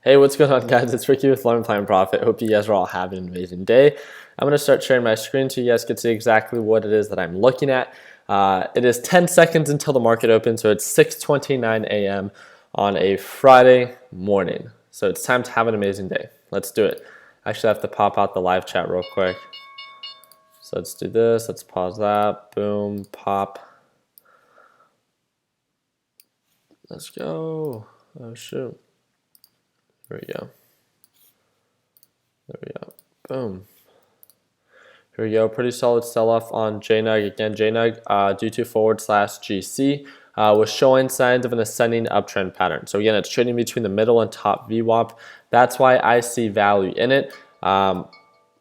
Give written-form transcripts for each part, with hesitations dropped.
Hey, what's going on, guys? It's Ricky with Learn, Plan, Profit. Hope you guys are all having an amazing day. I'm going to start sharing my screen so you guys can see exactly what it is that I'm looking at. It is 10 seconds until the market opens, so it's 6:29 a.m. on a Friday morning. So it's time to have an amazing day. Let's do it. I actually have to pop out the live chat real quick. So let's do this. Let's pause that. Boom, pop. Let's go. Oh, shoot. There we go. There we go. Boom. Here we go. Pretty solid sell-off on JNUG. Again, JNUG due to /GC was showing signs of an ascending uptrend pattern. So again, it's trading between the middle and top VWAP. That's why I see value in it.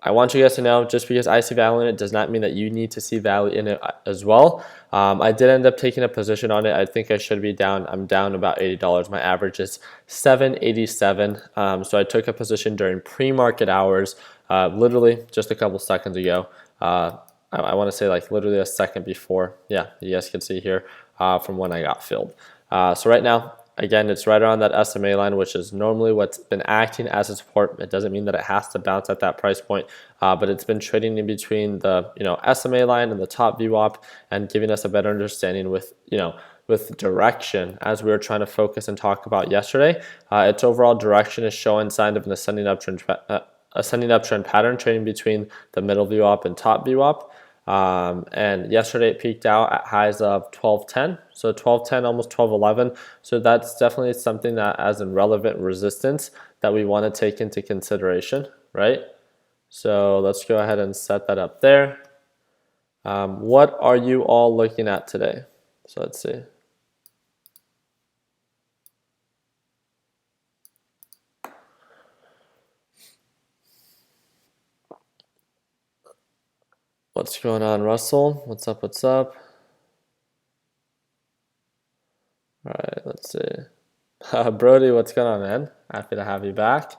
I want you guys to know, just because I see value in it does not mean that you need to see value in it as well. I did end up taking a position on it. I think I should be down. I'm down about $80. My average is $7.87. So I took a position during pre-market hours, literally just a couple seconds ago. I want to say like literally a second before. Yeah, you guys can see here from when I got filled. So right now, again, it's right around that SMA line, which is normally what's been acting as a support. It doesn't mean that it has to bounce at that price point, but it's been trading in between the SMA line and the top VWAP and giving us a better understanding with with direction, as we were trying to focus and talk about yesterday. Its overall direction is showing signs of an ascending uptrend pattern, trading between the middle VWAP and top VWAP. And yesterday it peaked out at highs of 1210, so 1210, almost 1211. So that's definitely something that as a relevant resistance that we want to take into consideration, right? So let's go ahead and set that up there. What are you all looking at today? So let's see. What's going on, Russell? What's up? What's up? All right, let's see. Brody, what's going on, man? Happy to have you back.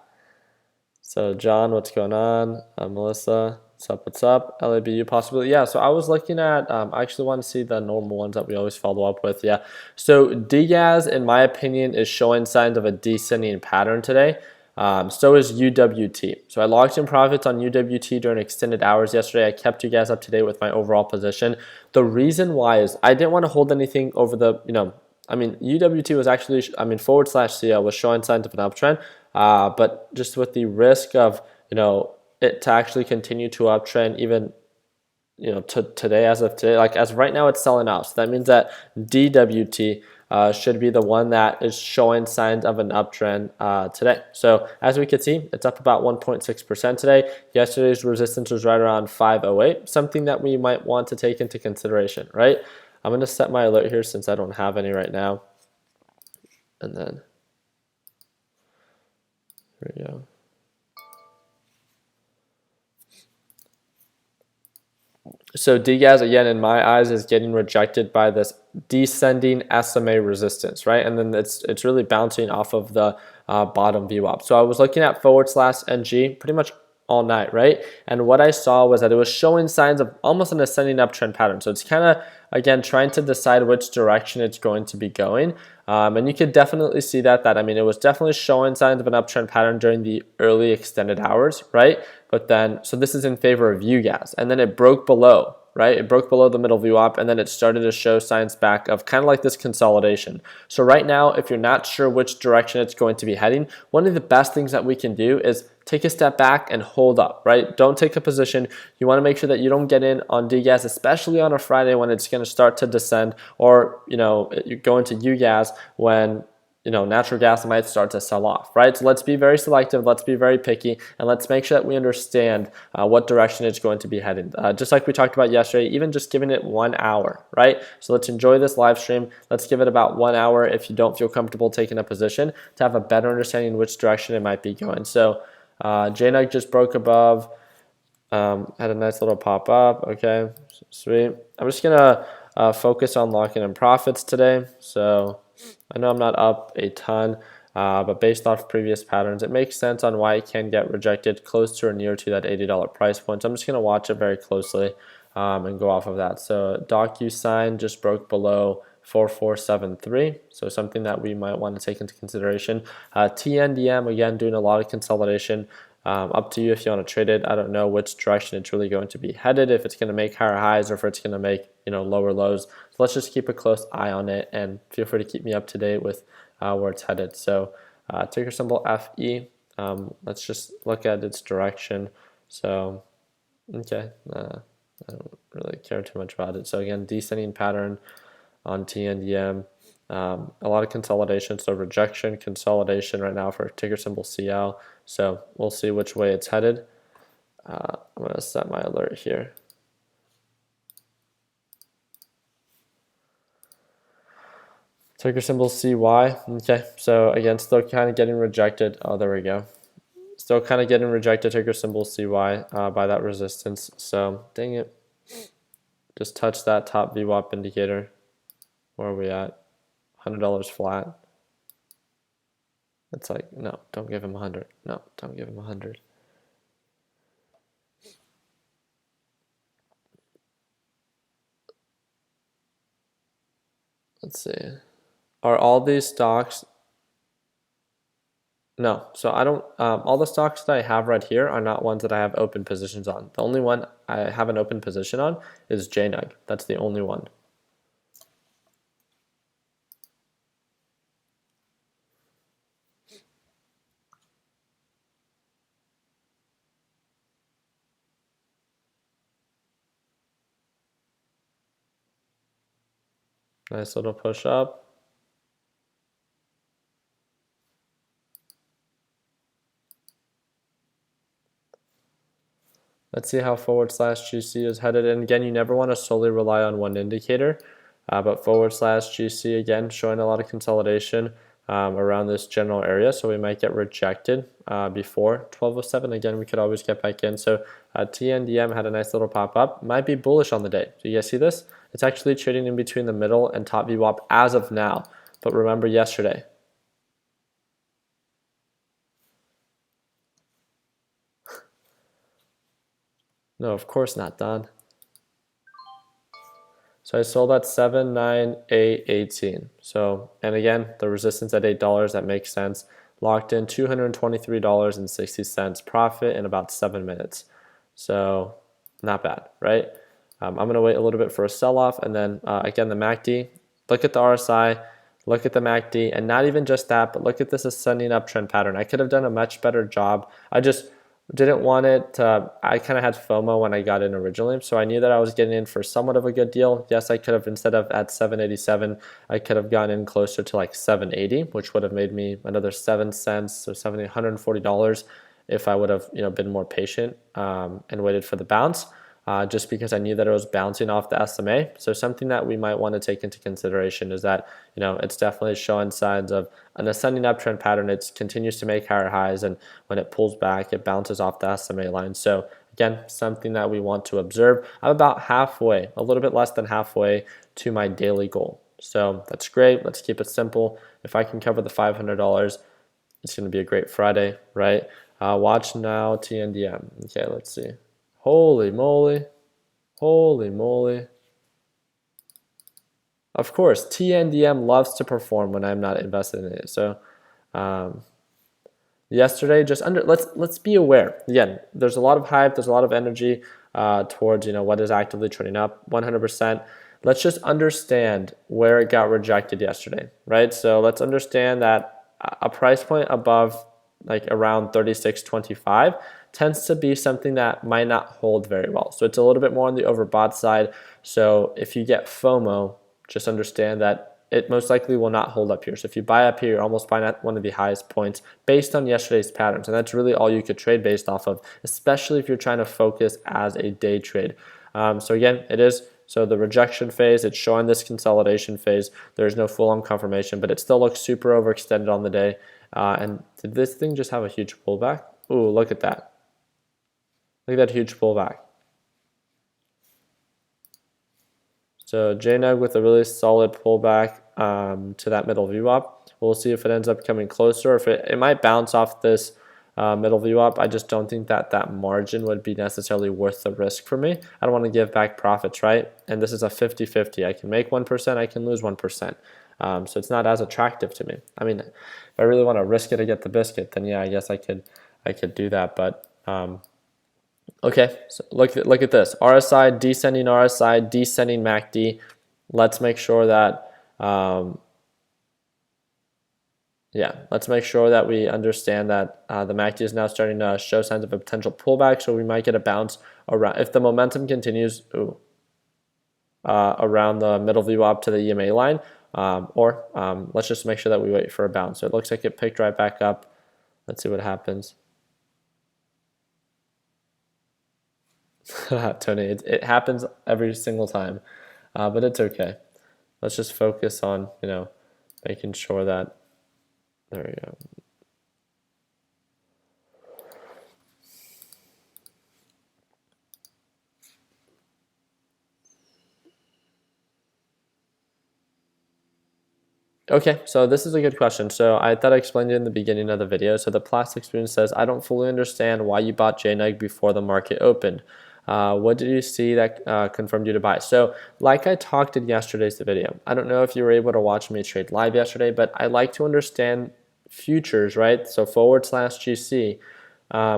So John, what's going on? Melissa, what's up? What's up? LABU possibly. Yeah, so I was looking at, I actually want to see the normal ones that we always follow up with. Yeah, so DGAS, in my opinion, is showing signs of a descending pattern today. So is UWT. So I locked in profits on UWT during extended hours yesterday. I kept you guys up to date with my overall position. The reason why is I didn't want to hold anything over the, UWT was actually, /CL was showing signs of an uptrend, but just with the risk of, it to actually continue to uptrend even, today, as of today, like as of right now, it's selling out. So that means that DWT should be the one that is showing signs of an uptrend today. So as we can see, it's up about 1.6% today. Yesterday's resistance was right around 508, something that we might want to take into consideration, right? I'm going to set my alert here since I don't have any right now. And then, here we go. So DGAS, again, in my eyes, is getting rejected by this descending SMA resistance, right? And then it's really bouncing off of the bottom VWAP. So I was looking at /NG pretty much all night, right? And what I saw was that it was showing signs of almost an ascending uptrend pattern. So it's kind of, again, trying to decide which direction it's going to be going. And you could definitely see that, it was definitely showing signs of an uptrend pattern during the early extended hours, right? But then, so this is in favor of UGAS. And then it broke below, right? It broke below the middle VWAP, and then it started to show signs back of kind of like this consolidation. So right now, if you're not sure which direction it's going to be heading, one of the best things that we can do is take a step back and hold up, right? Don't take a position. You want to make sure that you don't get in on DGAS, especially on a Friday when it's going to start to descend, or, you go into UGAS when natural gas might start to sell off, right? So let's be very selective, let's be very picky, and let's make sure that we understand what direction it's going to be heading. Just like we talked about yesterday, even just giving it 1 hour, right? So let's enjoy this live stream. Let's give it about 1 hour if you don't feel comfortable taking a position to have a better understanding which direction it might be going. So JNUG just broke above, had a nice little pop up. Okay, sweet. I'm just gonna focus on locking in profits today. So I know I'm not up a ton, but based off previous patterns, it makes sense on why it can get rejected close to or near to that $80 price point. So I'm just going to watch it very closely and go off of that. So DocuSign just broke below 4473. So something that we might want to take into consideration. TNDM, again, doing a lot of consolidation. Up to you if you want to trade it. I don't know which direction it's really going to be headed, if it's going to make higher highs or if it's going to make lower lows. So let's just keep a close eye on it, and feel free to keep me up to date with where it's headed. So ticker symbol FE. Let's just look at its direction. So okay, I don't really care too much about it. So again, descending pattern on TNDM. A lot of consolidation, so rejection, consolidation right now for ticker symbol CL. So we'll see which way it's headed. I'm going to set my alert here. Ticker symbol CY. Okay, so again, still kind of getting rejected. Oh, there we go. Still kind of getting rejected, ticker symbol CY by that resistance. So dang it. Just touch that top VWAP indicator. Where are we at? $100 flat. It's like, no, don't give him 100. No, don't give him 100. Let's see. Are all these stocks? No, so I don't, all the stocks that I have right here are not ones that I have open positions on. The only one I have an open position on is JNUG. That's the only one. Nice little push up. Let's see how /GC is headed. And again, you never want to solely rely on one indicator, but /GC again showing a lot of consolidation around this general area. So we might get rejected before 1207. Again, we could always get back in. So TNDM had a nice little pop up. Might be bullish on the day. Do you guys see this? It's actually trading in between the middle and top VWAP as of now. But remember yesterday. No, of course not, Don. So I sold at 798.18. So, and again, the resistance at $8, that makes sense. Locked in $223.60 profit in about 7 minutes. So not bad, right? I'm going to wait a little bit for a sell-off, and then again, the MACD. Look at the RSI, look at the MACD, and not even just that, but look at this ascending uptrend pattern. I could have done a much better job. I just didn't want it to, I kind of had FOMO when I got in originally, so I knew that I was getting in for somewhat of a good deal. Yes, I could have, instead of at 787, I could have gotten in closer to like 780, which would have made me another 7 cents, so $140 if I would have been more patient and waited for the bounce. Just because I knew that it was bouncing off the SMA. So something that we might want to take into consideration is that, it's definitely showing signs of an ascending uptrend pattern. It continues to make higher highs, and when it pulls back, it bounces off the SMA line. So again, something that we want to observe. I'm about halfway, a little bit less than halfway to my daily goal. So that's great. Let's keep it simple. If I can cover the $500, it's going to be a great Friday, right? Watch now TNDM. Okay, let's see. Holy moly. Holy moly. Of course, TNDM loves to perform when I'm not invested in it. So yesterday, just let's be aware. Again, there's a lot of hype, there's a lot of energy towards what is actively trading up 100%. Let's just understand where it got rejected yesterday, right? So let's understand that a price point above like around 36.25 tends to be something that might not hold very well. So it's a little bit more on the overbought side. So if you get FOMO, just understand that it most likely will not hold up here. So if you buy up here, you're almost buying at one of the highest points based on yesterday's patterns. And that's really all you could trade based off of, especially if you're trying to focus as a day trade. So again, it is. So the rejection phase, it's showing this consolidation phase. There's no full-on confirmation, but it still looks super overextended on the day. And did this thing just have a huge pullback? Ooh, look at that. Look at that huge pullback. So JNUG with a really solid pullback to that middle VWAP. We'll see if it ends up coming closer, if it might bounce off this middle view up, I just don't think that that margin would be necessarily worth the risk for me. I don't want to give back profits, right? And this is a 50-50. I can make 1%, I can lose 1%. So it's not as attractive to me. I mean, if I really want to risk it to get the biscuit, then yeah, I guess I could do that. But okay, so look at this. RSI, descending RSI, descending MACD. Let's make sure that let's make sure that we understand that the MACD is now starting to show signs of a potential pullback, so we might get a bounce around. If the momentum continues around the middle view up to the EMA line, or let's just make sure that we wait for a bounce. So it looks like it picked right back up. Let's see what happens. Tony, it happens every single time, but it's okay. Let's just focus on, making sure that, there we go. Okay, so this is a good question. So I thought I explained it in the beginning of the video. So the plastic spoon says, I don't fully understand why you bought JNEG before the market opened. What did you see that confirmed you to buy? So like I talked in yesterday's video, I don't know if you were able to watch me trade live yesterday, but I like to understand futures, right? So /GC,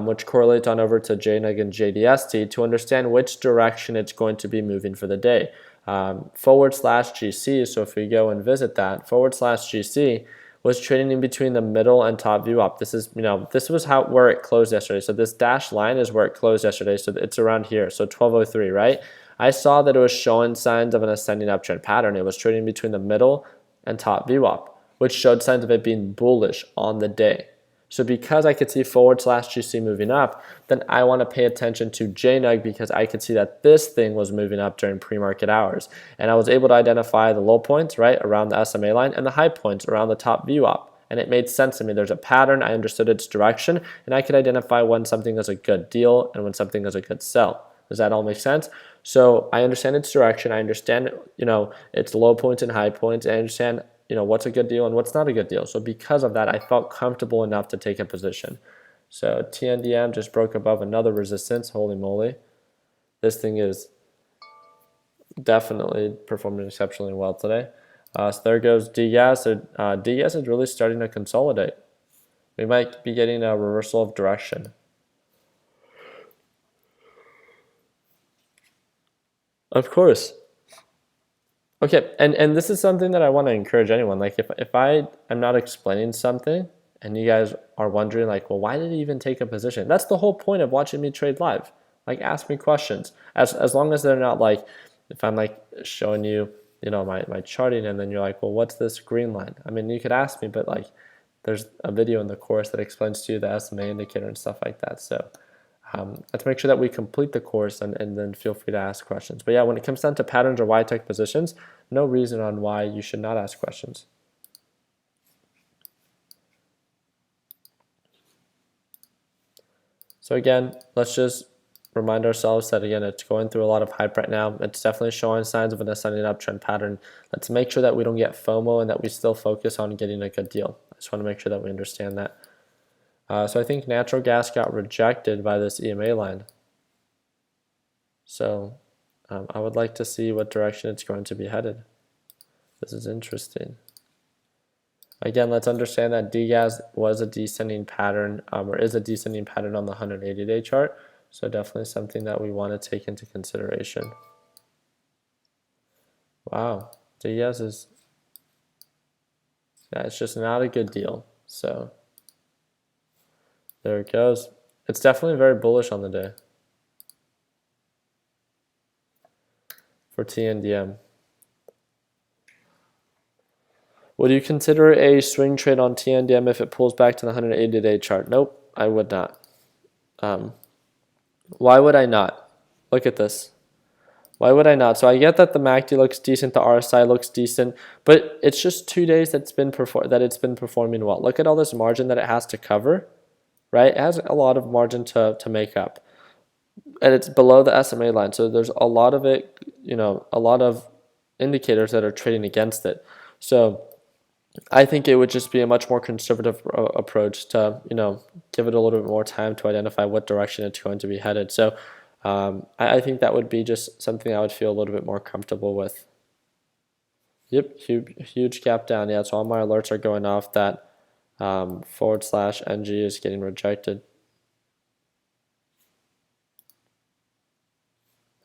which correlates on over to JNEG and JDST to understand which direction it's going to be moving for the day. /GC, so if we go and visit that, /GC was trading in between the middle and top view up. This is, this was where it closed yesterday. So this dashed line is where it closed yesterday. So it's around here. So 1203, right? I saw that it was showing signs of an ascending uptrend pattern. It was trading between the middle and top view up, which showed signs of it being bullish on the day. So because I could see /GC moving up, then I want to pay attention to JNEG because I could see that this thing was moving up during pre-market hours. And I was able to identify the low points, right, around the SMA line and the high points around the top view up. And it made sense to me. There's a pattern. I understood its direction. And I could identify when something is a good deal and when something is a good sell. Does that all make sense? So I understand its direction. I understand, its low points and high points. And I understand what's a good deal and what's not a good deal. So because of that, I felt comfortable enough to take a position. So TNDM just broke above another resistance. Holy moly. This thing is definitely performing exceptionally well today. So there goes DGAS. So DGAS is really starting to consolidate. We might be getting a reversal of direction. Of course. Okay, and this is something that I want to encourage anyone. Like if I'm not explaining something and you guys are wondering like, well, why did he even take a position? That's the whole point of watching me trade live. Like ask me questions. As long as they're not like, if I'm like showing you, my charting and then you're like, well, what's this green line? I mean, you could ask me, but like there's a video in the course that explains to you the SMA indicator and stuff like that. So let's make sure that we complete the course and then feel free to ask questions. But yeah, when it comes down to patterns or Y-tech positions, no reason on why you should not ask questions. So again, let's just remind ourselves that again, it's going through a lot of hype right now. It's definitely showing signs of an ascending uptrend pattern. Let's make sure that we don't get FOMO and that we still focus on getting a good deal. I just want to make sure that we understand that. So I think natural gas got rejected by this EMA line. So I would like to see what direction it's going to be headed. This is interesting. Again, let's understand that DGAS was a descending pattern, or is a descending pattern on the 180-day chart. So definitely something that we want to take into consideration. Wow, DGAS is, it's just not a good deal. So there it goes. It's definitely very bullish on the day for TNDM. Would you consider a swing trade on TNDM if it pulls back to the 180-day chart? Nope, I would not. Why would I not? Look at this. Why would I not? So I get that the MACD looks decent, the RSI looks decent, but it's just 2 days that it's been performing well. Look at all this margin that it has to cover, right? It has a lot of margin to make up. And it's below the SMA line. So there's a lot of it, a lot of indicators that are trading against it. So I think it would just be a much more conservative approach to, give it a little bit more time to identify what direction it's going to be headed. So I think that would be just something I would feel a little bit more comfortable with. Yep, huge gap down. Yeah, so all my alerts are going off that /NG is getting rejected.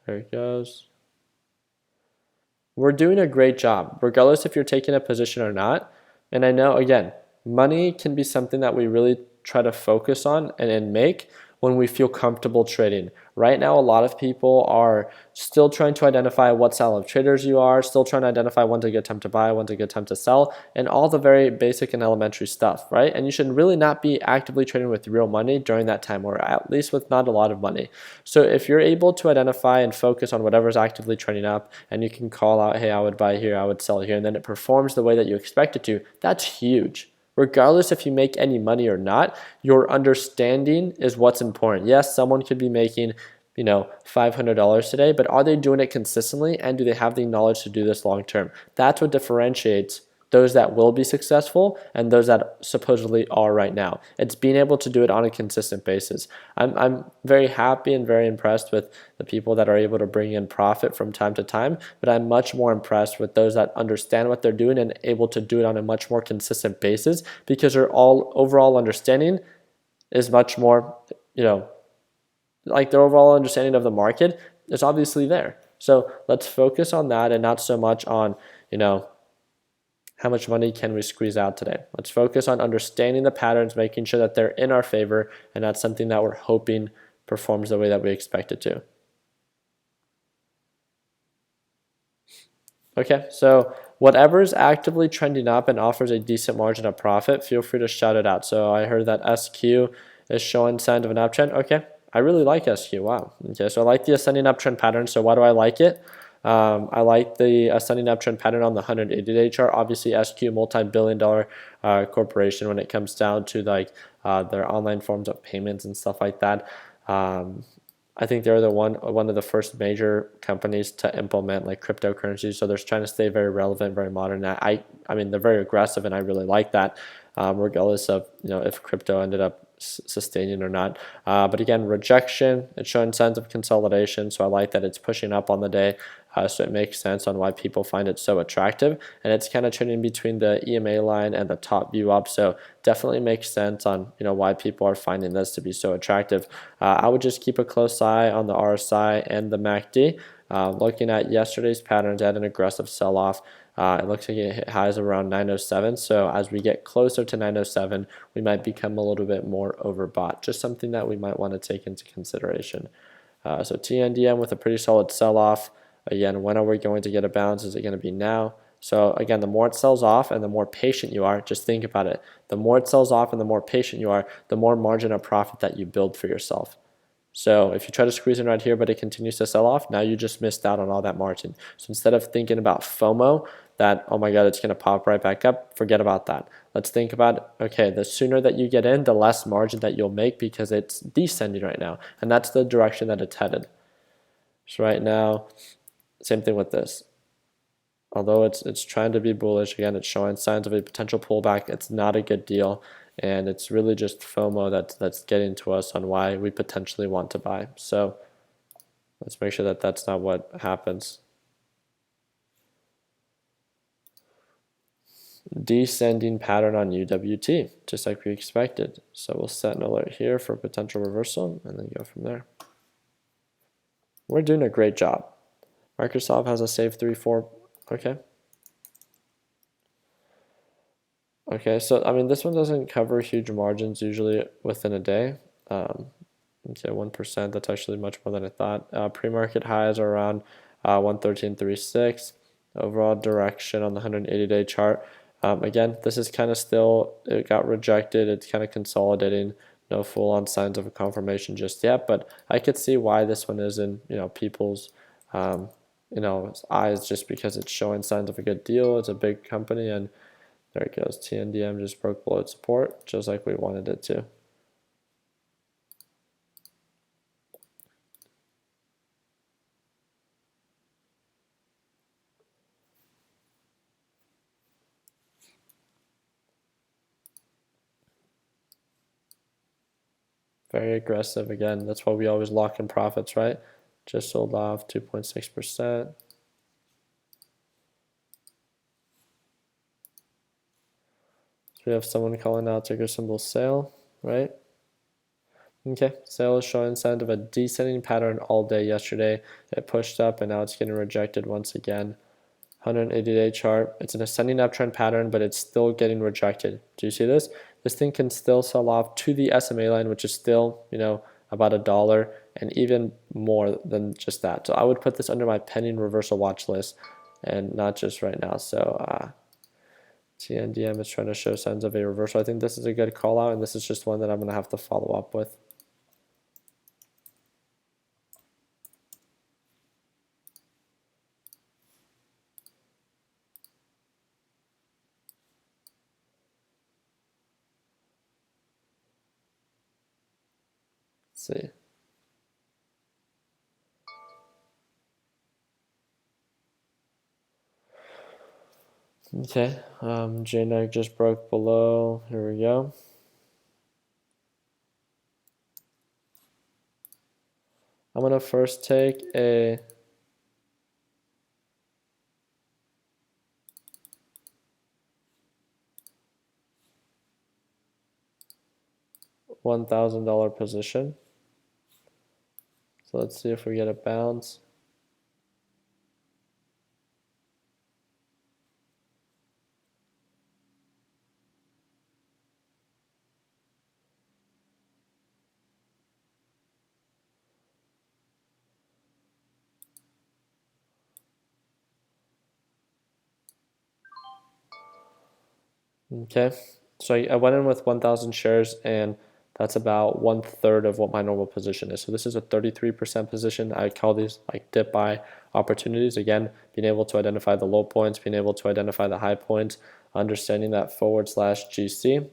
There it goes. We're doing a great job, regardless if you're taking a position or not. And I know, again, money can be something that we really try to focus on and make when we feel comfortable trading. Right now, a lot of people are still trying to identify what style of traders you are, still trying to identify when's a good time to buy, when's a good time to sell, and all the very basic and elementary stuff, right? And you should really not be actively trading with real money during that time, or at least with not a lot of money. So if you're able to identify and focus on whatever's actively trending up, and you can call out, hey, I would buy here, I would sell here, and then it performs the way that you expect it to, that's huge. Regardless if you make any money or not, your understanding is what's important. Yes, someone could be making, $500 today, but are they doing it consistently, and do they have the knowledge to do this long term? That's what differentiates those that will be successful and those that supposedly are right now. It's being able to do it on a consistent basis. I'm very happy and very impressed with the people that are able to bring in profit from time to time, but I'm much more impressed with those that understand what they're doing and able to do it on a much more consistent basis, because their overall understanding is much more, like their overall understanding of the market is obviously there. So let's focus on that and not so much on, how much money can we squeeze out today? Let's focus on understanding the patterns, making sure that they're in our favor, and that's something that we're hoping performs the way that we expect it to. Okay, so whatever's actively trending up and offers a decent margin of profit, feel free to shout it out. So I heard that SQ is showing signs of an uptrend. Okay, I really like SQ. Wow. Okay, so I like the ascending uptrend pattern. So why do I like it? I like the ascending uptrend pattern on the 180-day chart. Obviously, SQ, multi-billion-dollar corporation when it comes down to like their online forms of payments and stuff like that. I think they're one of the first major companies to implement like cryptocurrencies. So they're trying to stay very relevant, very modern. I mean, they're very aggressive, and I really like that, regardless of if crypto ended up sustaining or not. But again, rejection, it's showing signs of consolidation. So I like that it's pushing up on the day. So it makes sense on why people find it so attractive. And it's kind of trading between the EMA line and the top view up. So definitely makes sense on why people are finding this to be so attractive. I would just keep a close eye on the RSI and the MACD. Looking at yesterday's patterns, had an aggressive sell-off. It looks like it hit highs around 907. So as we get closer to 907, we might become a little bit more overbought. Just something that we might want to take into consideration. So TNDM with a pretty solid sell-off. Again, when are we going to get a bounce? Is it going to be now? So again, the more it sells off and the more patient you are, just think about it. The more it sells off and the more patient you are, the more margin of profit that you build for yourself. So if you try to squeeze in right here, but it continues to sell off, now you just missed out on all that margin. So instead of thinking about FOMO, that, oh my God, it's going to pop right back up, forget about that. Let's think about, okay, the sooner that you get in, the less margin that you'll make because it's descending right now. And that's the direction that it's headed. So right now, same thing with this. Although it's trying to be bullish, again, it's showing signs of a potential pullback. It's not a good deal. And it's really just FOMO that's getting to us on why we potentially want to buy. So let's make sure that that's not what happens. Descending pattern on UWT, just like we expected. So we'll set an alert here for potential reversal and then go from there. We're doing a great job. Microsoft has a save 3-4. Okay. Okay, so I mean, this one doesn't cover huge margins usually within a day. Okay, 1%, that's actually much more than I thought. Pre-market highs are around 113.36. Overall direction on the 180-day chart. Again, this is kind of still, it got rejected. It's kind of consolidating. No full-on signs of a confirmation just yet, but I could see why this one is in people's eyes, just because it's showing signs of a good deal. It's a big company, and there it goes. TNDM just broke below its support, just like we wanted it to. Very aggressive again. That's why we always lock in profits, right? Just sold off 2.6%. So we have someone calling out ticker symbol sale, right? Okay, sale is showing signs of a descending pattern all day yesterday. It pushed up and now it's getting rejected once again. 180-day chart. It's an ascending uptrend pattern, but it's still getting rejected. Do you see this? This thing can still sell off to the SMA line, which is still, about $1 and even more than just that. So I would put this under my pending reversal watch list and not just right now. So TNDM is trying to show signs of a reversal. I think this is a good call out, and this is just one that I'm going to have to follow up with. Let's see. Okay, JNEG just broke below. Here we go. I'm going to first take a $1,000 position. So let's see if we get a bounce. Okay, so I went in with 1,000 shares, and that's about 1/3 of what my normal position is. So this is a 33% position. I call these like dip buy opportunities. Again, being able to identify the low points, being able to identify the high points, understanding that /GC.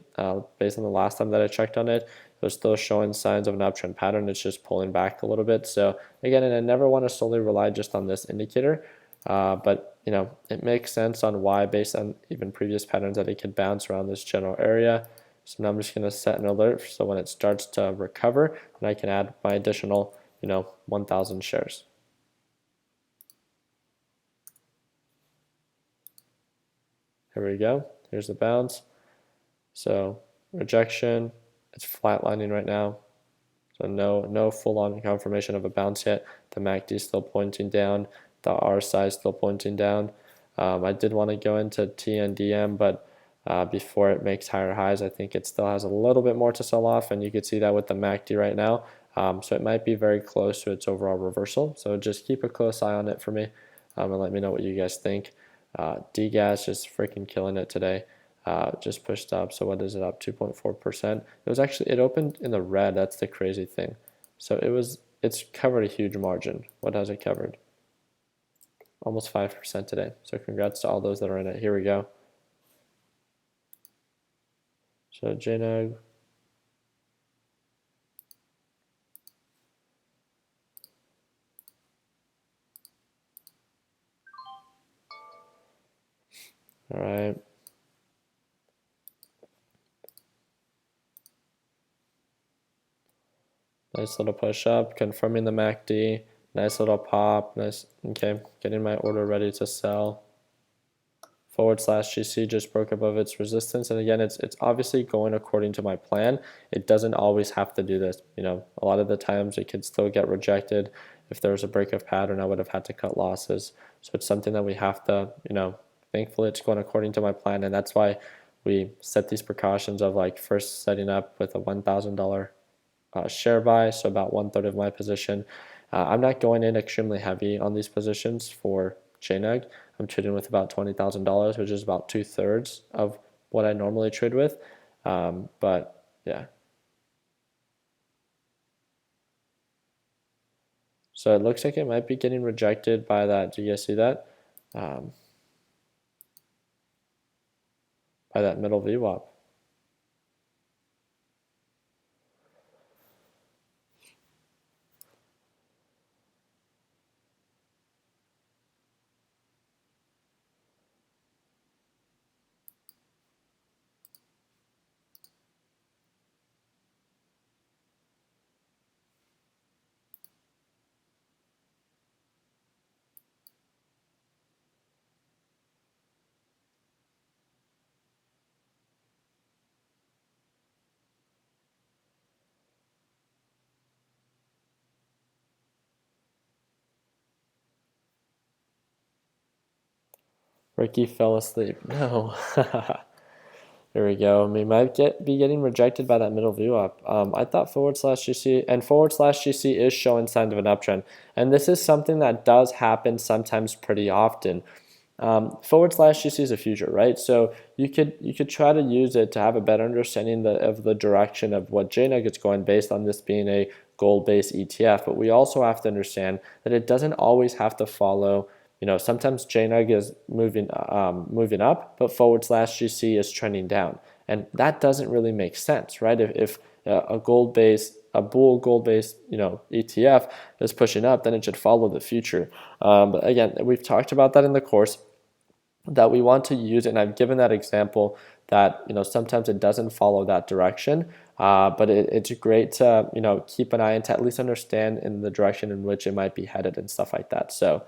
Based on the last time that I checked on it, it was still showing signs of an uptrend pattern. It's just pulling back a little bit. So again, and I never want to solely rely just on this indicator. But it makes sense on why, based on even previous patterns, that it could bounce around this general area. So now I'm just going to set an alert so when it starts to recover, then I can add my additional 1,000 shares. Here we go. Here's the bounce. So rejection. It's flatlining right now. So no full-on confirmation of a bounce yet. The MACD is still pointing down. The RSI is still pointing down. I did want to go into TNDM, but before it makes higher highs, I think it still has a little bit more to sell off, and you can see that with the MACD right now. So it might be very close to its overall reversal. So just keep a close eye on it for me, and let me know what you guys think. DGAS just freaking killing it today. Just pushed up. So what is it up? 2.4%. It opened in the red. That's the crazy thing. So it's covered a huge margin. What has it covered? Almost 5% today. So congrats to all those that are in it. Here we go. So JNEG. All right. Nice little push up, confirming the MACD. Nice little pop. Nice. Okay, getting my order ready to sell. /GC just broke above its resistance, and again, it's obviously going according to my plan. It doesn't always have to do this. A lot of the times it could still get rejected. If there was a break of pattern, I would have had to cut losses. So it's something that we have to, thankfully it's going according to my plan, and that's why we set these precautions of like first setting up with a $1,000 share buy, so about 1/3 of my position. I'm not going in extremely heavy on these positions for JNEG. I'm trading with about $20,000, which is about 2/3 of what I normally trade with. But yeah. So it looks like it might be getting rejected by that. Do you guys see that? By that middle VWAP. Ricky fell asleep. No. There we go. We might be getting rejected by that middle view up. I thought forward slash GC and forward slash GC is showing signs of an uptrend. And this is something that does happen sometimes pretty often. Forward slash GC is a future, right? So you could try to use it to have a better understanding of the direction of what JNUG is going based on this being a gold-based ETF. But we also have to understand that it doesn't always have to follow. Sometimes JNUG is moving up, but forward slash GC is trending down, and that doesn't really make sense, right? If a bull gold-based ETF is pushing up, then it should follow the future. But again, we've talked about that in the course, that we want to use, and I've given that example that sometimes it doesn't follow that direction, but it's great to keep an eye and to at least understand in the direction in which it might be headed and stuff like that. So.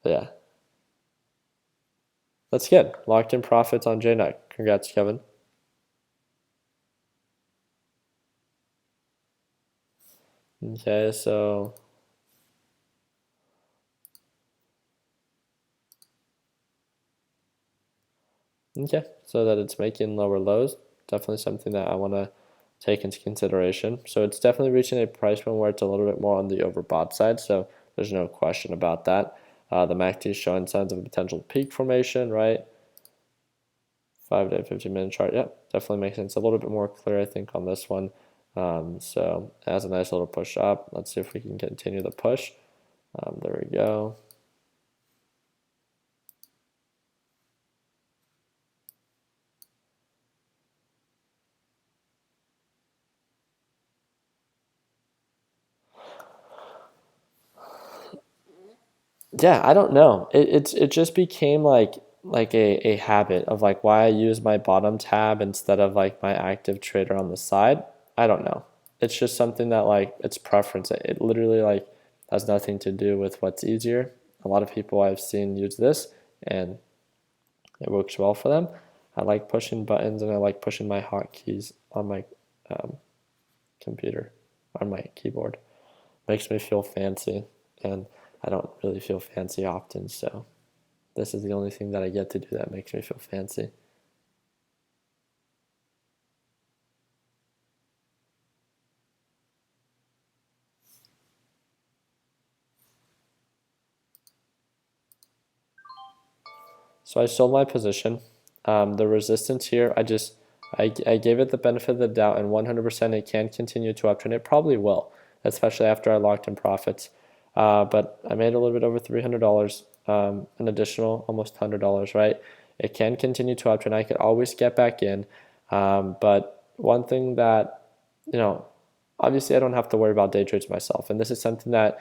Yeah, that's good. Locked in profits on JNUG. Congrats, Kevin. Okay, so that it's making lower lows. Definitely something that I want to take into consideration. So it's definitely reaching a price point where it's a little bit more on the overbought side. So there's no question about that. The MACD is showing signs of a potential peak formation, right? 5-day, 15-minute chart. Yeah, definitely makes sense. A little bit more clear, I think, on this one. So it has a nice little push up. Let's see if we can continue the push. There we go. Yeah, I don't know. It just became like a habit of like why I use my bottom tab instead of like my active trader on the side. I don't know. It's just something that like it's preference. It literally like has nothing to do with what's easier. A lot of people I've seen use this and it works well for them. I like pushing buttons and I like pushing my hotkeys on my um, computer, on my keyboard. Makes me feel fancy, and I don't really feel fancy often, so this is the only thing that I get to do that makes me feel fancy. So I sold my position. The resistance here, I gave it the benefit of the doubt, and 100% it can continue to uptrend. It probably will, especially after I locked in profits. But I made a little bit over $300, an additional almost $100, right? It can continue to uptrend. I could always get back in. But one thing that, obviously I don't have to worry about day trades myself. And this is something that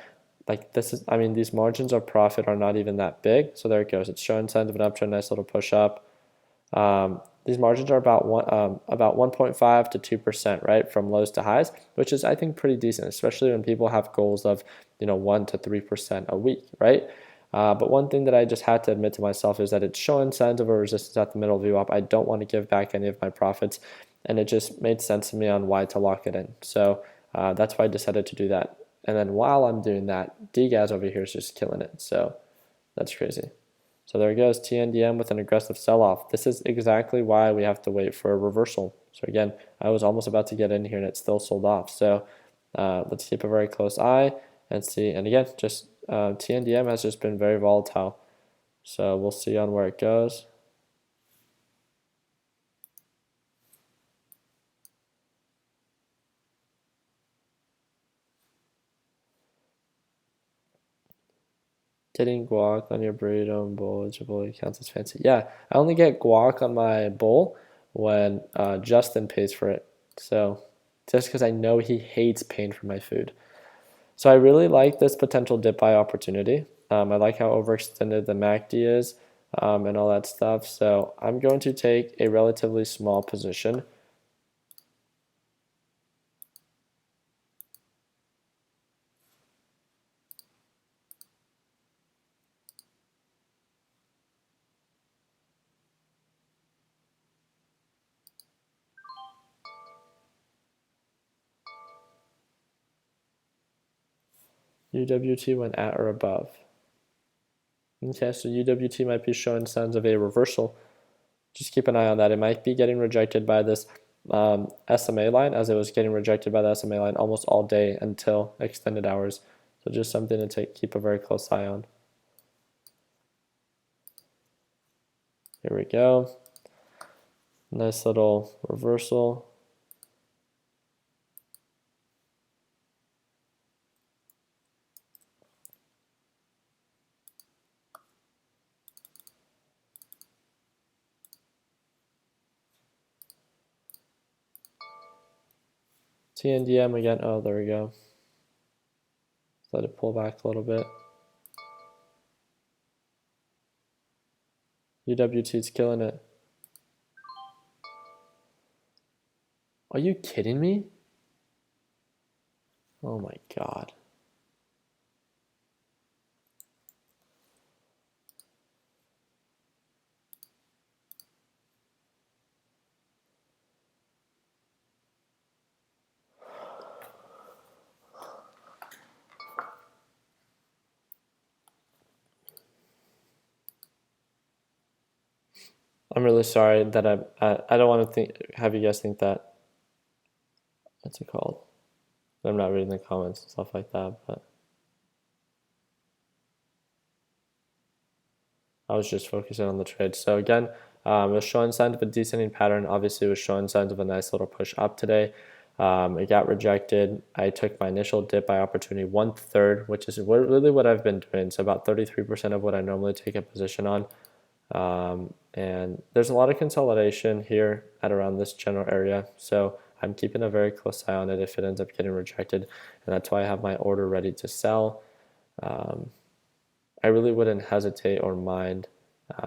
these margins of profit are not even that big. So there it goes. It's showing signs of an uptrend, nice little push up. These margins are about 1.5 to 2%, right, from lows to highs, which is I think pretty decent, especially when people have goals of 1 to 3% a week, right? But one thing that I just had to admit to myself is that it's showing signs of a resistance at the middle view up. I don't want to give back any of my profits, and it just made sense to me on why to lock it in. So that's why I decided to do that. And then while I'm doing that, DGAZ over here is just killing it. So that's crazy. So there goes TNDM with an aggressive sell-off. This is exactly why we have to wait for a reversal. So again, I was almost about to get in here and it still sold off. So let's keep a very close eye and see. And again, just TNDM has just been very volatile. So we'll see on where it goes. Getting guac on your burrito and bowl Chipotle counts as fancy. Yeah, I only get guac on my bowl when Justin pays for it. So just because I know he hates paying for my food. So I really like this potential dip buy opportunity. I like how overextended the MACD is and all that stuff. So I'm going to take a relatively small position. UWT went at or above. Okay, so UWT might be showing signs of a reversal. Just keep an eye on that. It might be getting rejected by this SMA line, as it was getting rejected by the SMA line almost all day until extended hours. So just something to keep a very close eye on. Here we go. Nice little reversal. TNDM again. Oh, there we go. Let it pull back a little bit. UWT's killing it. Are you kidding me? Oh my God. I'm really sorry that I don't want to have you guys think that, what's it called? I'm not reading the comments and stuff like that, but I was just focusing on the trade. So again, it was showing signs of a descending pattern. Obviously, it was showing signs of a nice little push up today. It got rejected. I took my initial dip by opportunity 1/3, which is really what I've been doing. So about 33% of what I normally take a position on. And there's a lot of consolidation here at around this general area. So I'm keeping a very close eye on it if it ends up getting rejected. And that's why I have my order ready to sell. I really wouldn't hesitate or mind.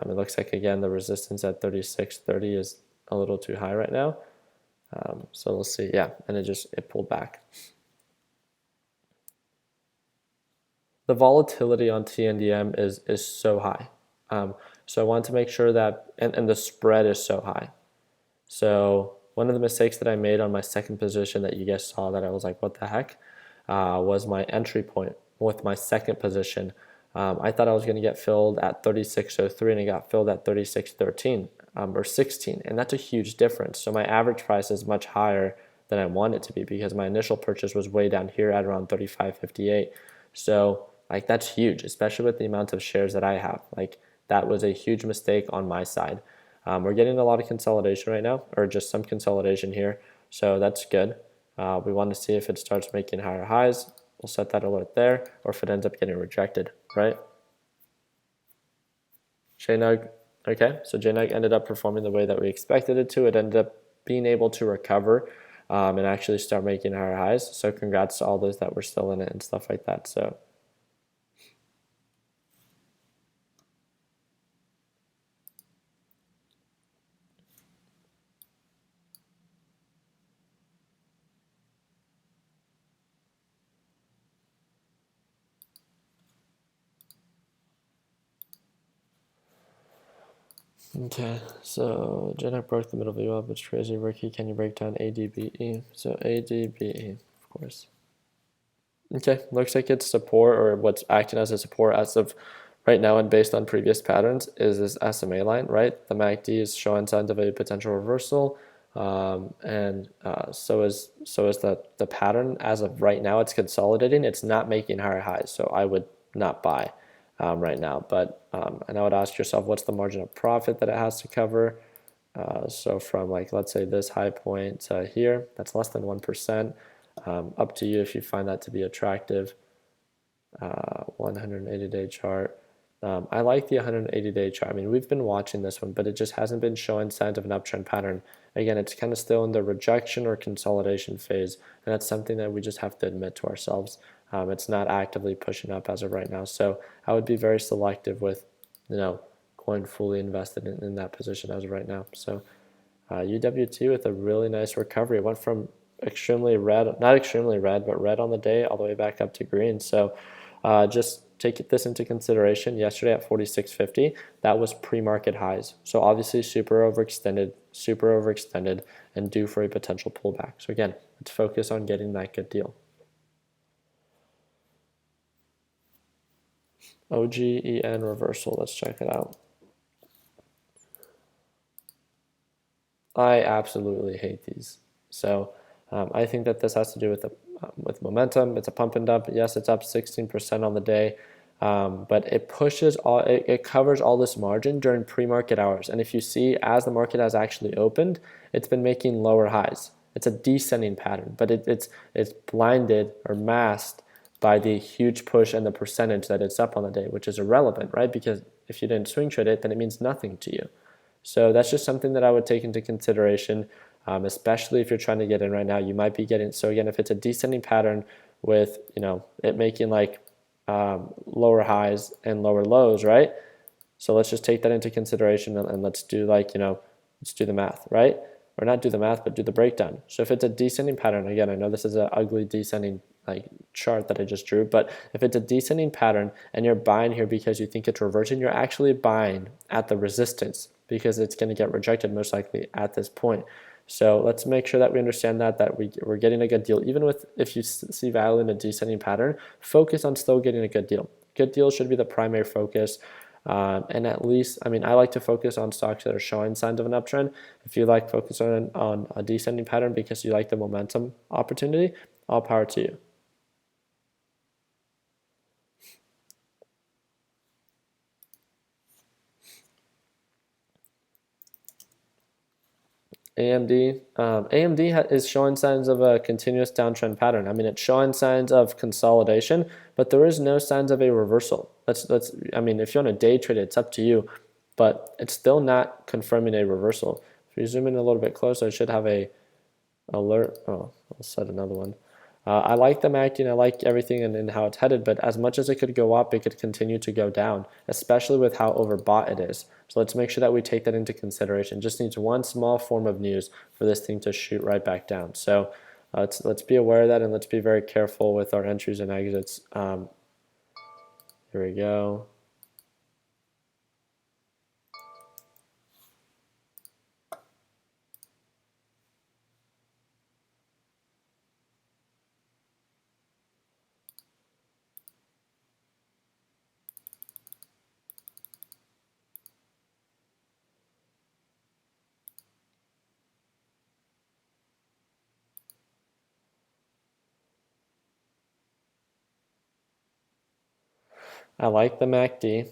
It looks like, again, the resistance at 36.30 is a little too high right now. So we'll see. Yeah, and it pulled back. The volatility on TNDM is so high. So I want to make sure that, and the spread is so high. So one of the mistakes that I made on my second position that you guys saw that I was like, what the heck, was my entry point with my second position. I thought I was going to get filled at 36.03 and it got filled at 36.13 or 16, and that's a huge difference. So my average price is much higher than I want it to be because my initial purchase was way down here at around 35.58. So like that's huge, especially with the amount of shares that I have. Like that was a huge mistake on my side. We're getting a lot of consolidation right now, or just some consolidation here, so that's good. We want to see if it starts making higher highs. We'll set that alert there, or if it ends up getting rejected, right? JNUG, okay, so JNUG ended up performing the way that we expected it to. It ended up being able to recover and actually start making higher highs. So congrats to all those that were still in it and stuff like that. So okay, so JNUG broke the middle view up. It's crazy. Ricky, can you break down ADBE? So ADBE, of course. Okay, looks like it's support, or what's acting as a support as of right now and based on previous patterns is this SMA line, right? The MACD is showing signs of a potential reversal, and so is the pattern as of right now. It's consolidating. It's not making higher highs, so I would not buy right now. But and I would ask yourself, what's the margin of profit that it has to cover? So from like, let's say this high point to here, that's less than 1%. Up to you if you find that to be attractive. 180-day chart. I like the 180-day chart. I mean, we've been watching this one, but it just hasn't been showing signs of an uptrend pattern. Again, it's kind of still in the rejection or consolidation phase, and that's something that we just have to admit to ourselves. It's not actively pushing up as of right now, so I would be very selective with, going fully invested in that position as of right now. So UWT with a really nice recovery. It went from extremely red, not extremely red, but red on the day all the way back up to green. So just take this into consideration. Yesterday at 46.50, that was pre-market highs. So obviously super overextended, and due for a potential pullback. So again, let's focus on getting that good deal. OGEN reversal. Let's check it out. I absolutely hate these. So I think that this has to do with momentum. It's a pump and dump. Yes, it's up 16% on the day, but it pushes all. It covers all this margin during pre-market hours. And if you see, as the market has actually opened, it's been making lower highs. It's a descending pattern, but it's blinded or masked by the huge push and the percentage that it's up on the day, which is irrelevant, right? Because if you didn't swing trade it, then it means nothing to you. So that's just something that I would take into consideration, especially if you're trying to get in right now. You might be getting, so again, if it's a descending pattern with, it making like lower highs and lower lows, right? So let's just take that into consideration and let's do let's do the math, right? Or not do the math, but do the breakdown. So if it's a descending pattern, again, I know this is an ugly descending chart that I just drew, but if it's a descending pattern and you're buying here because you think it's reversing, you're actually buying at the resistance because it's going to get rejected most likely at this point. So let's make sure that we understand that we're getting a good deal. Even with, if you see value in a descending pattern, focus on still getting a good deal. Good deals should be the primary focus. And at least, I like to focus on stocks that are showing signs of an uptrend. If you like focusing on a descending pattern because you like the momentum opportunity, all power to you. AMD. AMD is showing signs of a continuous downtrend pattern. It's showing signs of consolidation, but there is no signs of a reversal. If you want to day trade it, it's up to you, but it's still not confirming a reversal. If you zoom in a little bit closer, it should have a alert. Oh, I'll set another one. I like them acting, I like everything and how it's headed, but as much as it could go up, it could continue to go down, especially with how overbought it is. So let's make sure that we take that into consideration. Just needs one small form of news for this thing to shoot right back down. So let's be aware of that, and let's be very careful with our entries and exits. Here we go. I like the MACD.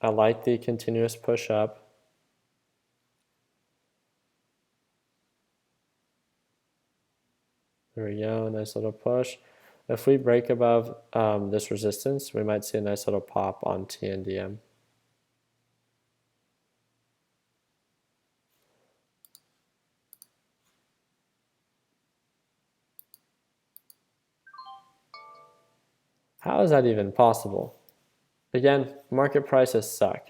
I like the continuous push up. There we go, nice little push. If we break above this resistance, we might see a nice little pop on TNDM. How is that even possible? Again, market prices suck.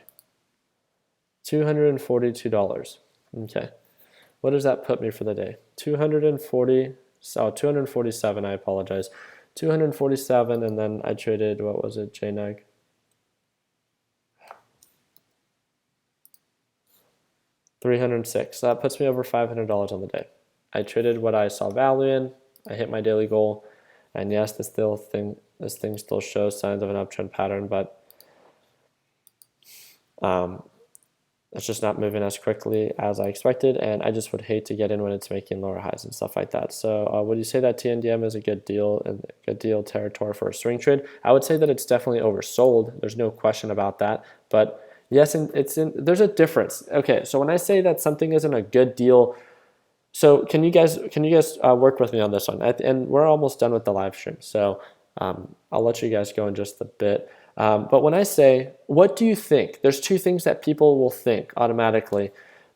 $242. Okay. What does that put me for the day? 247, I apologize. 247, and then I traded, what was it, JNEG? $306. So that puts me over $500 on the day. I traded what I saw value in. I hit my daily goal. And yes, this thing still shows signs of an uptrend pattern, but it's just not moving as quickly as I expected, and I just would hate to get in when it's making lower highs and stuff like that. So would you say that TNDM is a good deal and good deal territory for a swing trade? I would say that it's definitely oversold. There's no question about that. But yes, and there's a difference. Okay, so when I say that something isn't a good deal, so can you guys work with me on this one? And we're almost done with the live stream, so I'll let you guys go in just a bit. But when I say, what do you think? There's two things that people will think automatically.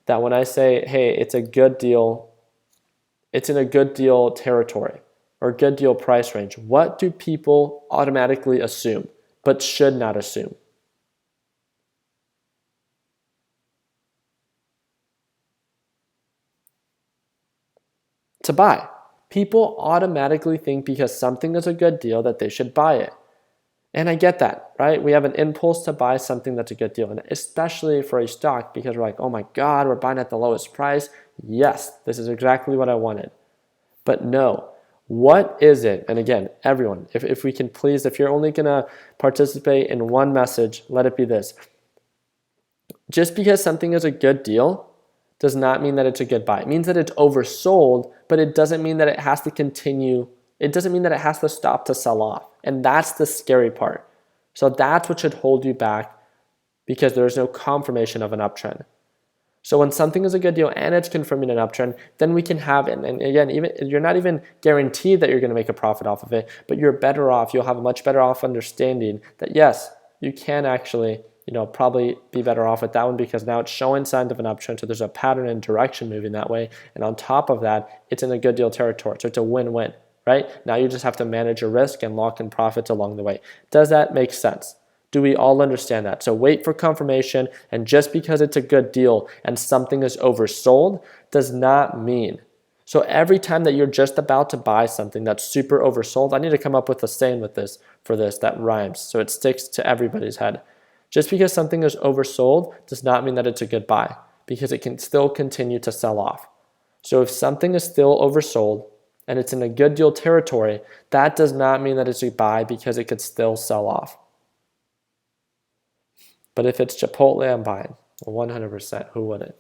That when I say, hey, it's a good deal, it's in a good deal territory or good deal price range, what do people automatically assume but should not assume? To buy. People automatically think because something is a good deal that they should buy it. And I get that, right? We have an impulse to buy something that's a good deal, and especially for a stock because we're like, oh my God, we're buying at the lowest price. Yes, this is exactly what I wanted. But no, What is it? And again, everyone, if we can please, if you're only going to participate in one message, let it be this. Just because something is a good deal does not mean that it's a good buy. It means that it's oversold, but it doesn't mean that it has to continue. It doesn't mean that it has to stop to sell off. And that's the scary part. So that's what should hold you back, because there is no confirmation of an uptrend. So when something is a good deal and it's confirming an uptrend, then we can have it. And again, even you're not even guaranteed that you're going to make a profit off of it, but you're better off. You'll have a much better off understanding that yes, you can actually, probably be better off with that one, because now it's showing signs of an uptrend. So there's a pattern and direction moving that way. And on top of that, it's in a good deal territory. So it's a win-win, right? Now you just have to manage your risk and lock in profits along the way. Does that make sense? Do we all understand that? So wait for confirmation, and just because it's a good deal and something is oversold does not mean. So every time that you're just about to buy something that's super oversold, I need to come up with a saying for this that rhymes so it sticks to everybody's head. Just because something is oversold does not mean that it's a good buy, because it can still continue to sell off. So if something is still oversold and it's in a good deal territory, that does not mean that it's a buy, because it could still sell off. But if it's Chipotle, I'm buying. 100%. Who wouldn't?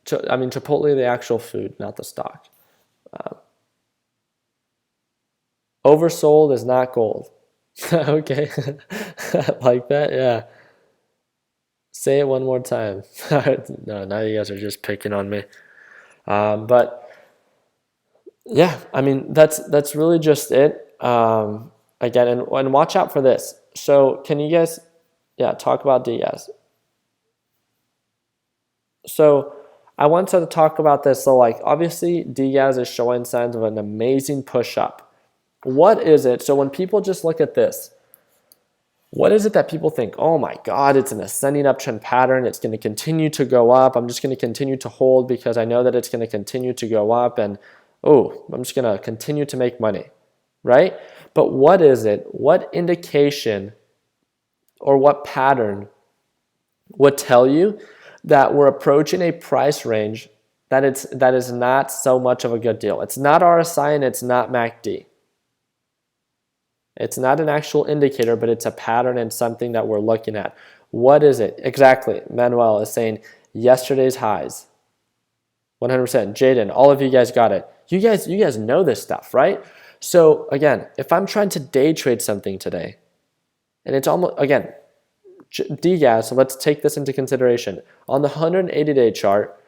Chipotle, the actual food, not the stock. Oversold is not gold. Okay. Like that? Yeah. Say it one more time. No, now you guys are just picking on me. But yeah, that's really just it. Again, and watch out for this. So can you guys, talk about Diaz. So I wanted to talk about this. So obviously Diaz is showing signs of an amazing push up. What is it? So when people just look at this, what is it that people think? Oh my God, it's an ascending uptrend pattern. It's going to continue to go up. I'm just going to continue to hold because I know that it's going to continue to go up, and I'm just going to continue to make money, right? But what is it? What indication or what pattern would tell you that we're approaching a price range that is not so much of a good deal? It's not RSI and it's not MACD. It's not an actual indicator, but it's a pattern and something that we're looking at. What is it? Exactly. Manuel is saying yesterday's highs. 100%. Jaden, all of you guys got it. You guys know this stuff, right? So again, if I'm trying to day trade something today, and it's almost, again, DGAS, so let's take this into consideration. On the 180-day chart,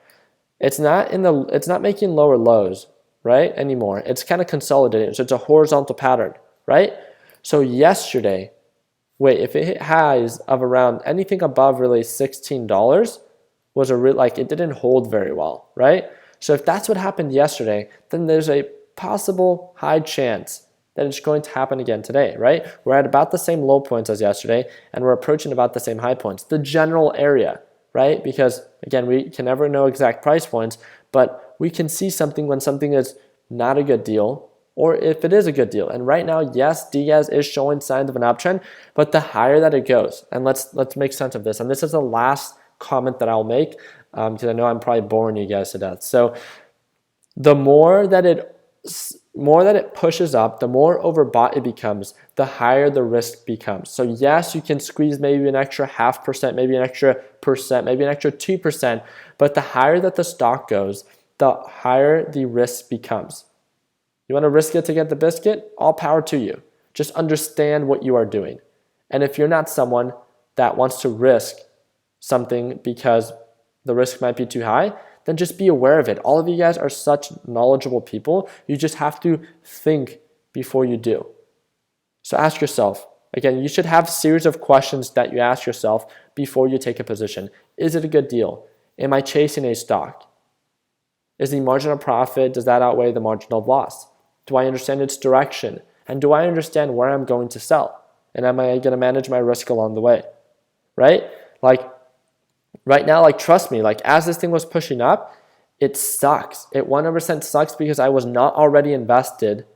it's not making lower lows, right, anymore. It's kind of consolidating. So it's a horizontal pattern, right? So yesterday, if it hit highs of around anything above really $16 was it didn't hold very well, right? So if that's what happened yesterday, then there's a possible high chance that it's going to happen again today, right? We're at about the same low points as yesterday, and we're approaching about the same high points, the general area, right? Because again, we can never know exact price points, but we can see something when something is not a good deal, or if it is a good deal. And right now, yes, Diaz is showing signs of an uptrend, but the higher that it goes, and let's make sense of this. And this is the last comment that I'll make, because I know I'm probably boring you guys to death. So the more that it pushes up, the more overbought it becomes, the higher the risk becomes. So yes, you can squeeze maybe an extra 0.5%, maybe an extra percent, maybe an extra 2%, but the higher that the stock goes, the higher the risk becomes. You want to risk it to get the biscuit? All power to you. Just understand what you are doing. And if you're not someone that wants to risk something because the risk might be too high, then just be aware of it. All of you guys are such knowledgeable people. You just have to think before you do. So ask yourself, again, you should have a series of questions that you ask yourself before you take a position. Is it a good deal? Am I chasing a stock? Is the margin of profit, does that outweigh the margin of loss? Do I understand its direction? And do I understand where I'm going to sell? And am I going to manage my risk along the way? Right? Right now, trust me, as this thing was pushing up, it sucks. It 100% sucks because I was not already invested,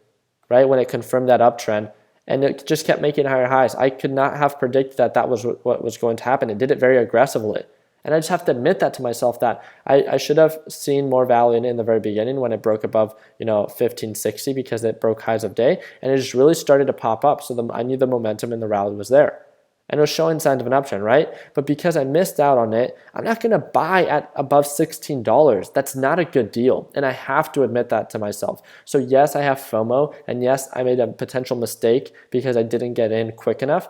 right, when it confirmed that uptrend, and it just kept making higher highs. I could not have predicted that was what was going to happen. It did it very aggressively. And I just have to admit that to myself that I should have seen more value in it in the very beginning when it broke above, 1560 because it broke highs of day. And it just really started to pop up. So I knew the momentum in the rally was there. And it was showing signs of an uptrend, right? But because I missed out on it, I'm not going to buy at above $16. That's not a good deal. And I have to admit that to myself. So yes, I have FOMO. And yes, I made a potential mistake because I didn't get in quick enough.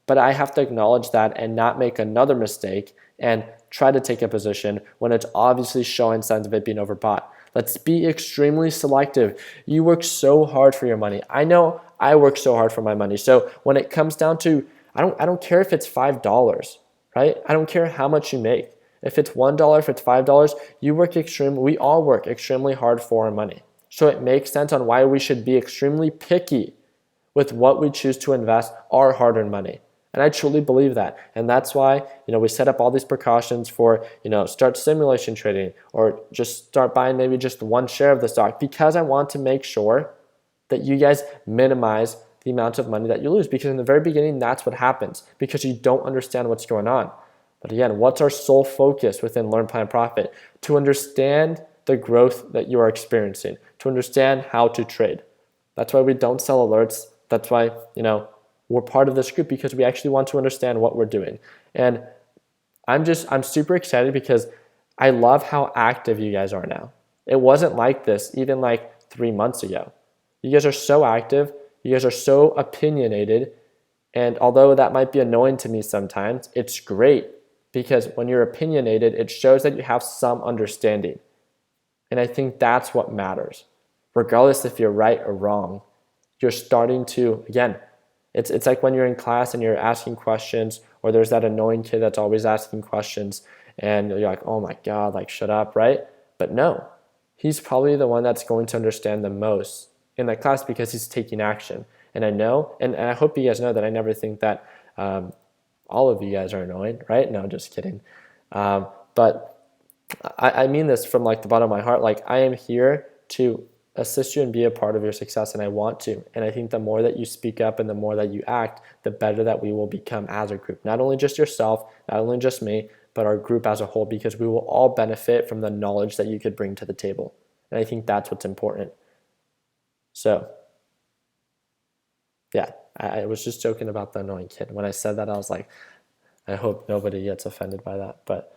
But I have to acknowledge that and not make another mistake and try to take a position when it's obviously showing signs of it being overbought. Let's be extremely selective. You work so hard for your money. I know I work so hard for my money. So when it comes down to, I don't care if it's $5, right? I don't care how much you make. If it's $1, if it's $5, we all work extremely hard for our money. So it makes sense on why we should be extremely picky with what we choose to invest our hard-earned money. And I truly believe that. And that's why, we set up all these precautions for, start simulation trading or just start buying maybe just one share of the stock, because I want to make sure that you guys minimize the amount of money that you lose. Because in the very beginning, that's what happens because you don't understand what's going on. But again, what's our sole focus within Learn, Plan, Profit? To understand the growth that you are experiencing, to understand how to trade. That's why we don't sell alerts. That's why, we're part of this group, because we actually want to understand what we're doing. And I'm super excited because I love how active you guys are now. It wasn't like this even like 3 months ago. You guys are so active. You guys are so opinionated. And although that might be annoying to me sometimes, it's great because when you're opinionated, it shows that you have some understanding. And I think that's what matters. Regardless if you're right or wrong, you're starting to, again, it's like when you're in class and you're asking questions, or there's that annoying kid that's always asking questions and you're like, oh my God, like shut up, right? But no, he's probably the one that's going to understand the most in that class because he's taking action. And I know, and I hope you guys know that I never think that all of you guys are annoying, right? No, just kidding. But I mean this from like the bottom of my heart. Like I am here to assist you and be a part of your success, and I want to. And I think the more that you speak up and the more that you act, the better that we will become as a group. Not only just yourself, not only just me, but our group as a whole, because we will all benefit from the knowledge that you could bring to the table. And I think that's what's important. So, yeah, I was just joking about the annoying kid. When I said that, I was like, I hope nobody gets offended by that. But,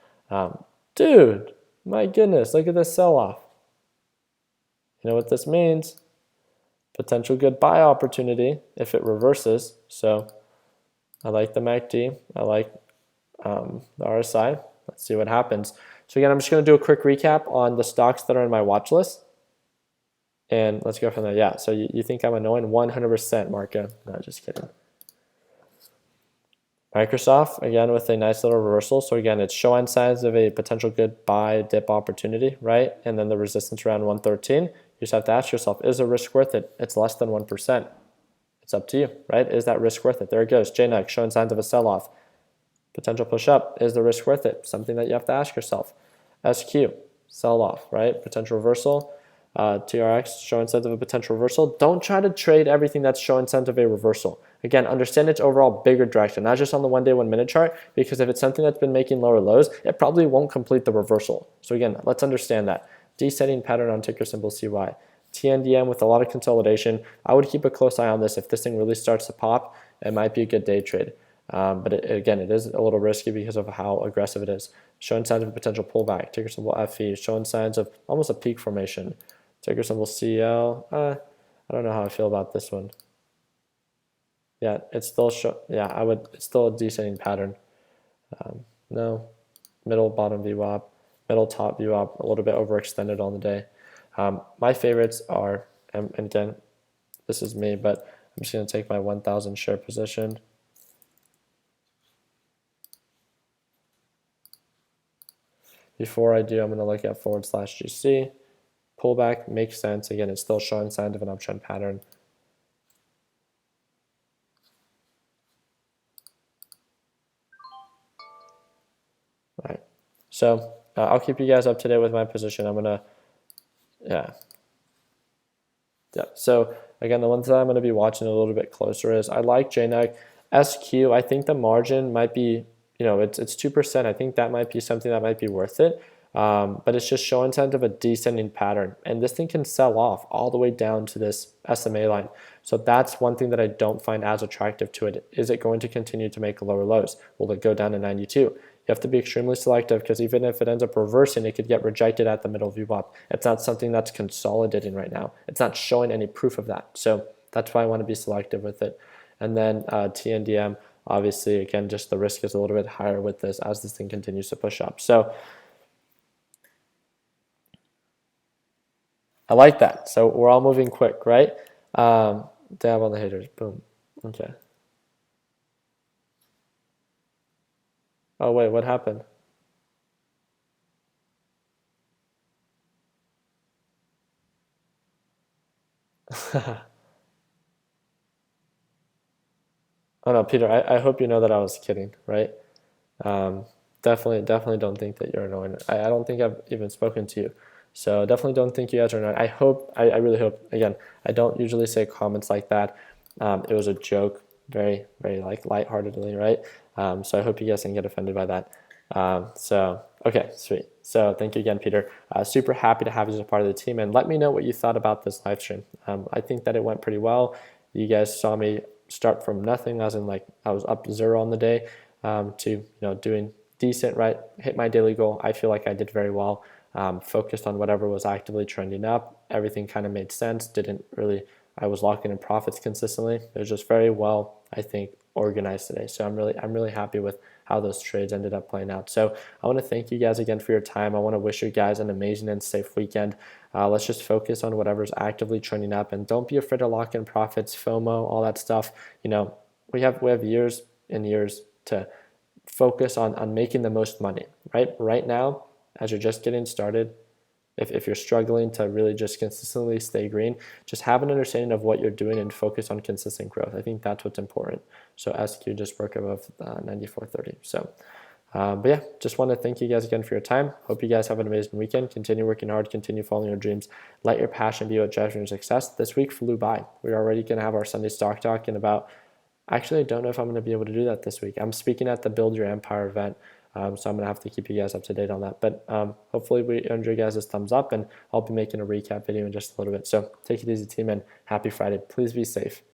dude, my goodness, look at this sell-off. You know what this means? Potential good buy opportunity if it reverses. So I like the MACD. I like the RSI. Let's see what happens. So again, I'm just going to do a quick recap on the stocks that are in my watch list. And let's go from there. Yeah, so you think I'm annoying? 100%, Marco. No, just kidding. Microsoft, again, with a nice little reversal. So again, it's showing signs of a potential good buy dip opportunity, right? And then the resistance around 113. You just have to ask yourself, is the risk worth it? It's less than 1%. It's up to you, right? Is that risk worth it? There it goes. JNEX showing signs of a sell-off. Potential push up. Is the risk worth it? Something that you have to ask yourself. SQ, sell-off, right? Potential reversal. TRX showing signs of a potential reversal. Don't try to trade everything that's showing signs of a reversal. Again, understand its overall bigger direction, not just on the 1 day, 1 minute chart, because if it's something that's been making lower lows, it probably won't complete the reversal. So again, let's understand that. Descending pattern on ticker symbol CY. TNDM with a lot of consolidation. I would keep a close eye on this. If this thing really starts to pop, it might be a good day trade. But again, it is a little risky because of how aggressive it is. Showing signs of a potential pullback. Ticker symbol FE. Showing signs of almost a peak formation. Ticker symbol CL. I don't know how I feel about this one. Yeah, it's still it's still a descending pattern. No, middle bottom VWAP, middle top VWAP, a little bit overextended on the day. My favorites are, and again, this is me, but I'm just going to take my 1,000 share position. Before I do, I'm going to look at /GC. Pullback makes sense. Again, it's still showing signs of an uptrend pattern. All right. So I'll keep you guys up to date with my position. I'm going to, yeah. So again, the ones that I'm going to be watching a little bit closer is I like JNEG. SQ, I think the margin might be it's 2%. I think that might be something that might be worth it. But it's just showing signs of a descending pattern. And this thing can sell off all the way down to this SMA line. So that's one thing that I don't find as attractive to it. Is it going to continue to make lower lows? Will it go down to 92? You have to be extremely selective because even if it ends up reversing, it could get rejected at the middle VWAP. It's not something that's consolidating right now. It's not showing any proof of that. So that's why I want to be selective with it. And then TNDM, obviously, again, just the risk is a little bit higher with this as this thing continues to push up. So I like that. So we're all moving quick, right? Dab on the haters. Boom. Okay. Oh, wait, what happened? Oh no, Peter, I hope you know that I was kidding, right? Um, definitely don't think that you're annoying. I don't think I've even spoken to you. So definitely don't think you guys are annoying. I really hope, again, I don't usually say comments like that. It was a joke, very like lightheartedly, right? So I hope you guys didn't get offended by that. Okay, sweet. So thank you again, Peter. Super happy to have you as a part of the team, and let me know what you thought about this live stream. I think that it went pretty well. You guys saw me start from nothing, as in like I was up 0 on the day, to doing decent, right? Hit my daily goal. I feel like I did very well. Focused on whatever was actively trending up. Everything kind of made sense. Didn't really. I was locking in profits consistently. It was just very well, I think, organized today. So I'm really happy with how those trades ended up playing out. So I want to thank you guys again for your time. I want to wish you guys an amazing and safe weekend. Let's just focus on whatever's actively trending up, and don't be afraid to lock in profits, FOMO, all that stuff. We have years and years to focus on making the most money, right? Right now, as you're just getting started, if you're struggling to really just consistently stay green, just have an understanding of what you're doing and focus on consistent growth. I think that's what's important. So SQ just broke above 94.30. So, but yeah, just want to thank you guys again for your time. Hope you guys have an amazing weekend. Continue working hard, continue following your dreams. Let your passion be what drives your success. This week flew by. We're already going to have our Sunday stock talk in about, actually, I don't know if I'm going to be able to do that this week. I'm speaking at the Build Your Empire event. So I'm going to have to keep you guys up to date on that. But hopefully we earned your guys' thumbs up, and I'll be making a recap video in just a little bit. So take it easy, team, and happy Friday. Please be safe.